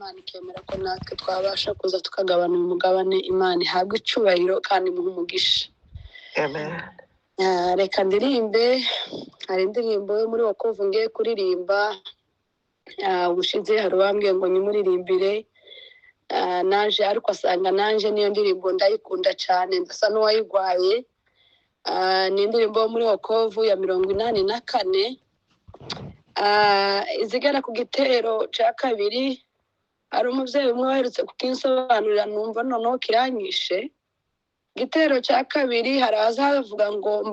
Imana ikemera ko natwe twabasha kuza tukagabana umugabane. Imana ihabwe icyubahiro kandi imuhe umugisha. Amen. Reka ndirimbe. Hari indirimbo yo muri Wokovu ngiye kuririmba. Ubushize hari uwambwiye ngo nimuririmbire. Naje ariko asanga nanje niyo ndirimbo ndayikunda cyane, ndasa n'uwayigwaye. Ni indirimbo yo muri Wokovu ya 84. Izigera ku gitero cya kabiri. Hari umubyeyi umwe waherutse kukinsobanurira numva noneho kiranyishe. Gitero cya kabiri haraza havuga ngo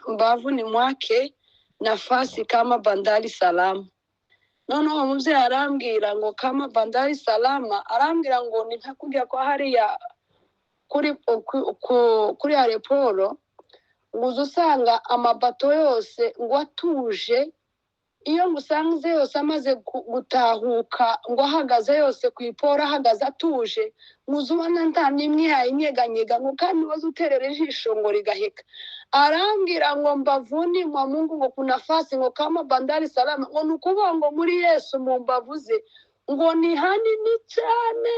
mbavu ni mwake nafasi kama bandari salama. Noneho uwo mubyeyi arambwira ngo kama bandari salama, arambwira ngo ni ntakubwira ko hariya kuri aeroporo ngo usanga amabato yose ngo atuje. Iyo ngusanze yose amaze gutahuka ngo ahagaze yose ku iporo ahagaze atuje, muzubona nta nimwe yayinyeganyega ngo kandi wazo uterera ijisho ngo rigaheka. Arambwira ngo mbavuni mwa Mungu ngo kuna nafasi ngo kama bandari salama, ngo nukuvuga ngo muri Yesu mu mbavuze ngo ni hanini cyane,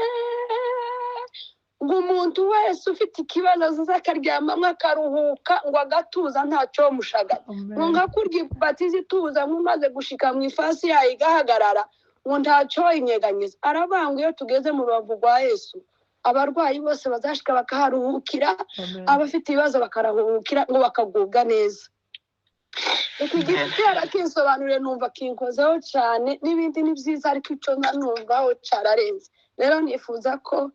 ngo umuntu wese ufite ikibazo azaza akaryamamwe akaruhuka ngo agatuza ntacyo mushaga. Ngo ngakurya batizi tuza mumaze gushika mu ifasi yayo igahagarara ngo ntacyo inyeganyeza. Arabanga iyo tugeze mu rubavu rwa Yesu abarwayi bose bazashika bakaharuhukira, abafite ibibazo bakararuhukira ngo bakagubwa neza. Iki gitero kinsobanurire numva kinkozeho cyane, n'ibindi ni byiza ariko icyo numvaho cyararenze. Rero nifuza ko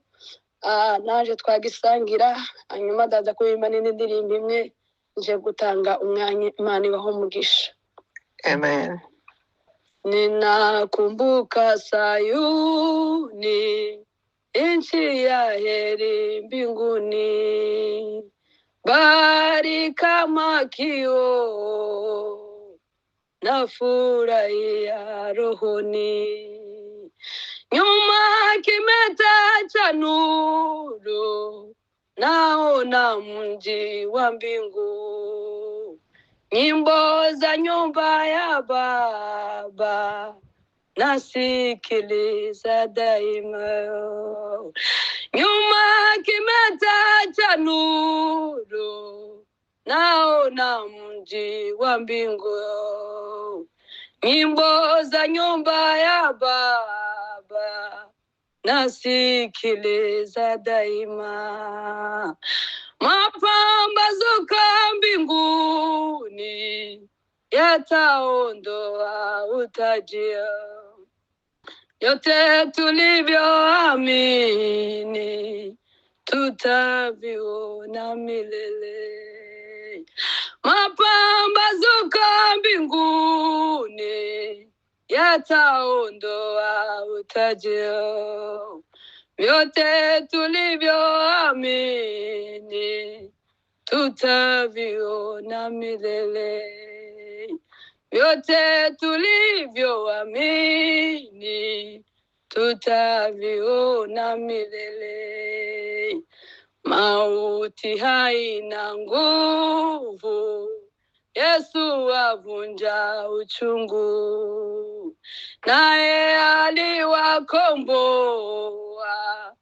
naje twagisangira, hanyuma ndaza kuririmba n'indi ndirimbo imwe nje gutanga umwanya. Imana ibaho umugisha. Amen. Ninakumbuka Sayuni, nchi ya heri mbinguni, bari kama kioo nafurahia rohoni. Nyuma kimeta cha nuru naona mji wa mbingu. Nyimbo za nyumba ya Baba nasikiliza daima. Nyuma kimeta cha nuru naona mji wa mbingu. Nyimbo za nyumba ya Baba nasikiliza daima. Mapambazuko mbinguni yataondoa utajia. Yote tulivyoamini tutaviona milele. Mapambazuko mbinguni yataondoa utajia. Yote tulivyoamini tutaviona milele. Yote tulivyoamini tutaviona milele. Mauti haina nguvu, Yesu avunja uchungu, naye aliwakomboa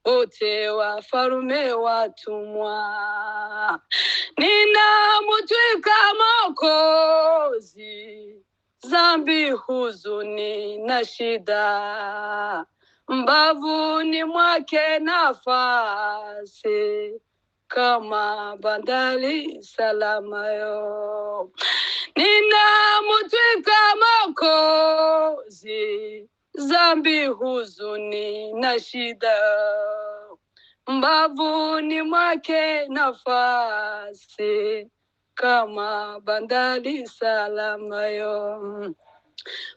wote wafalme watumwa. Ninamtwika Mwokozi dhambi, huzuni na shida, mbavuni mwake nafasi kama bandari salama yo. Ninamtwika Mwokozi dhambi, huzuni na shida, mbavuni mwake nafasi kama bandari salama yo.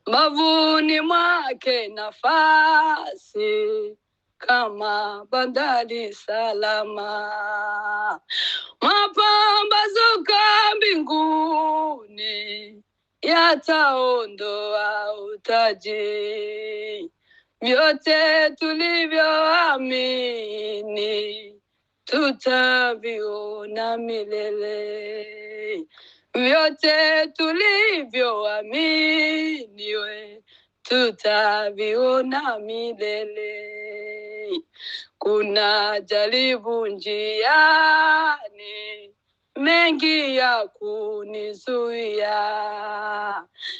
Mbavuni mwake nafasi kama bandari salama. Mapambazuko mbinguni yataondoa utaji. Vyote tulivyoamini tutaviona milele. Vyote tulivyoamini tutaviona milele. Kuna jaribu njiani, mengi ya kunizuia,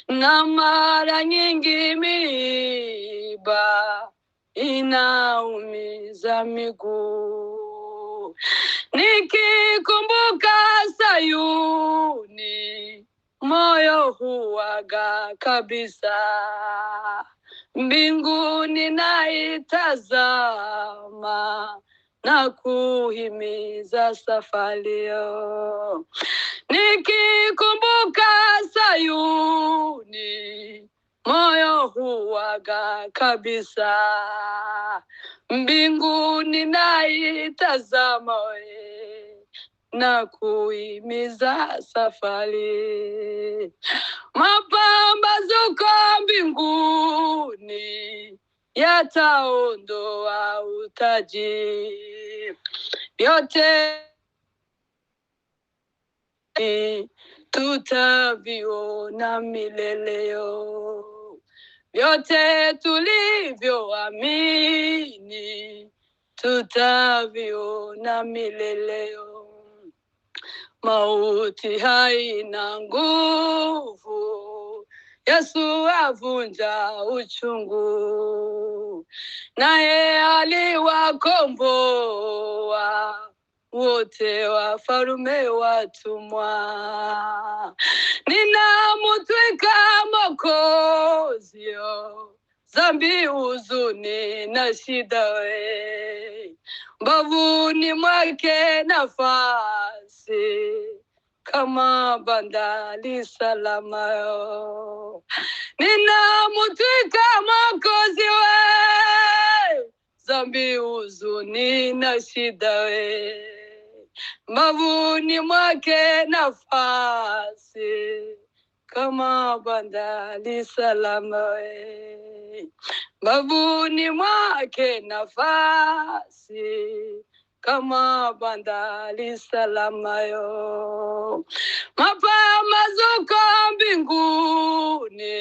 na mara nyingi miiba inaumiza miguu. Nikikumbuka Sayuni, moyo huwaga kabisa. Mbinguni naitazama na kuhimiza safario. Nikikumbuka Sayuni, moyo huwaga kabisa. Mbinguni naitazama na kuhimiza safari. Mapambazuko mbinguni yataondoa utaji, vyote tutaviona mileleo. Vyote tulivyoamini tutaviona mileleo. Mauti haina nguvu, Yesu avunja uchungu, naye aliwakomboa wote wafalme watumwa. Ninamutwika Mwokozi, dhambi, huzuni na shida we, mbavuni mwake nafasi kama bandari salama. Ninamutwika Mwokozi we, dhambi, huzuni na shida we, mbavuni mwake nafasi kama bandari salama we, mbavuni mwake nafasi kama bandari salama yo. Mapambazuko mbinguni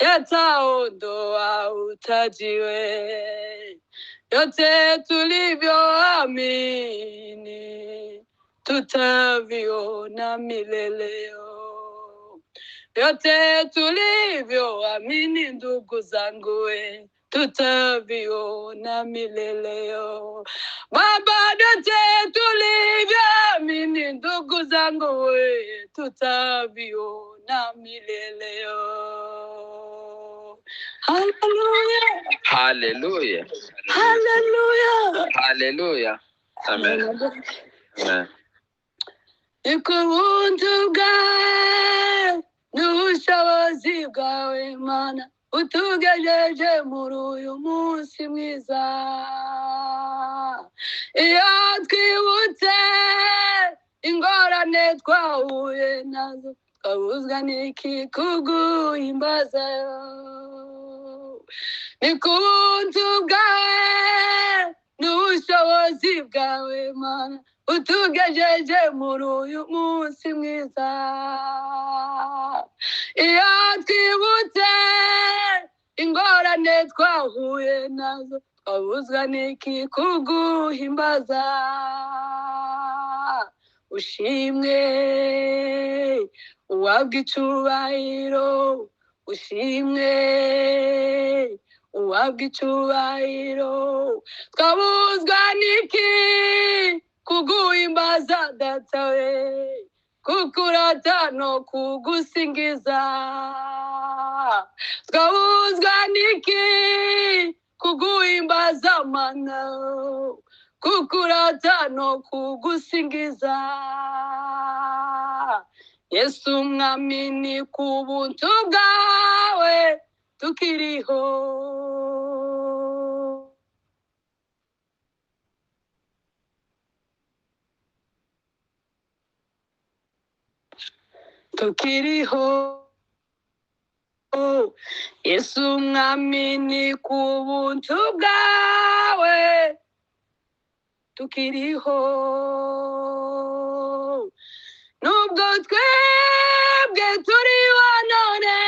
yataondoa utaji we, yote tulivyoamini tutaviona mileleo. Yote tulivyoamini ndugu zangu we, tutaviona mileleo. Baba, yote tulivyoamini ndugu zangu we, tutaviona mileleo. Hallelujah. Hallelujah. Hallelujah. Hallelujah. Amen. Amen. Ikubuntu bwawe n'ubushobozi bwawe Mana, utugejeje muri uyu munsi mwiza. Iyo twibutse ingorane twahuye nazo, twabuzwa n'iki kuguhimbaza. Ikubuntu bwawe n'ubushobozi bwawe Mana, utugejeje muri uyu munsi mwiza. Iyo twibutse ingorane twahuye nazo, twabuzwa n'iki kuguhimbaza. Ushimwe uhabwe icubahiro, ushimwe uhabwe icubahiro. Twabuzwa n'iki kuguhimbaza data we, kukurata no kugusingiza. Twabuzwa n'iki kuguhimbaza Mana, kukurata no kugusingiza. Yesu mwami, ni ku buntu bwawe tukiriho. Tukiriho. Yesu mwami, ni ku buntu bwawe tukiriho. Nubwo twebwe turiho none,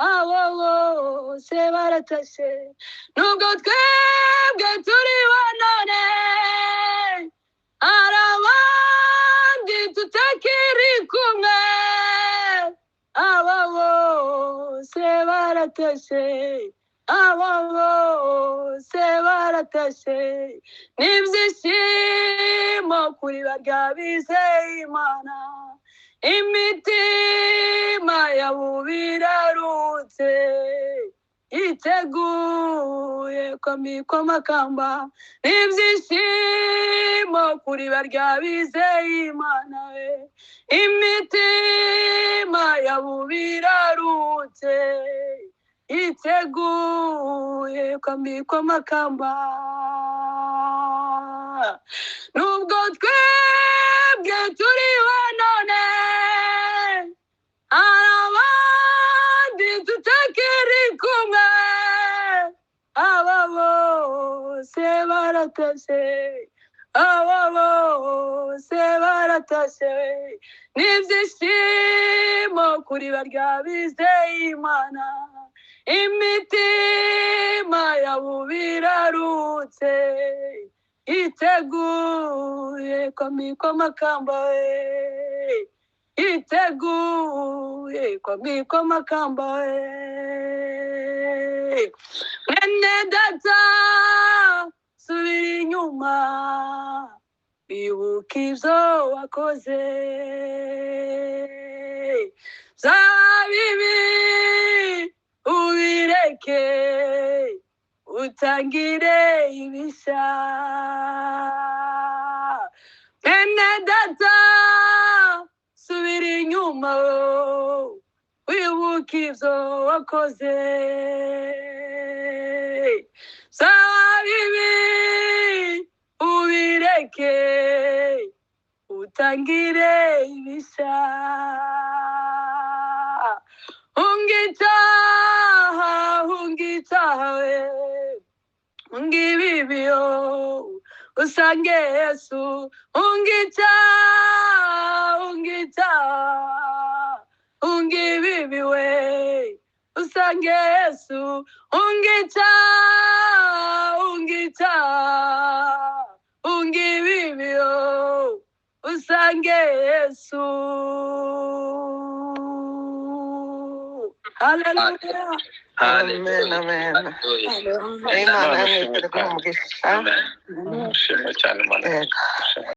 abo bose baratashe nubwo twebwe turiho none hari abandi tutakiri kumwe abo bose baratashe abo bose baratashe n'ibyishimo kuri barya bizeye Imana imitima yabo birarutse iteguye kwambikwa amakamba n'ibyishimo kuri barya bizeye Imana imitima yabo birarutse iteguye kwambikwa amakamba nubwo twebwe turiho none hari abandi tutakiri kumwe abo bose baratashe abo bose baratashe n'ibyishimo kuri barya bizeye Imana imitima yabo birarutse iteguye kwambikwa amakamba iteguye kwambikwa amakamba mwene data subira inyuma wibuka ibyo wakoze byaba bibi ubireke utangire ibishya mwene data subira inyuma wibuka ibyo wakoze byaba bibi ubireke utangire ibishya ungitaha we ungibibio usange Yesu ungitaha ungibibiwe usange Yesu ungitaha ungibibio usange Yesu. Hallelujah. Amen, amen. Amen. Amen. Amen.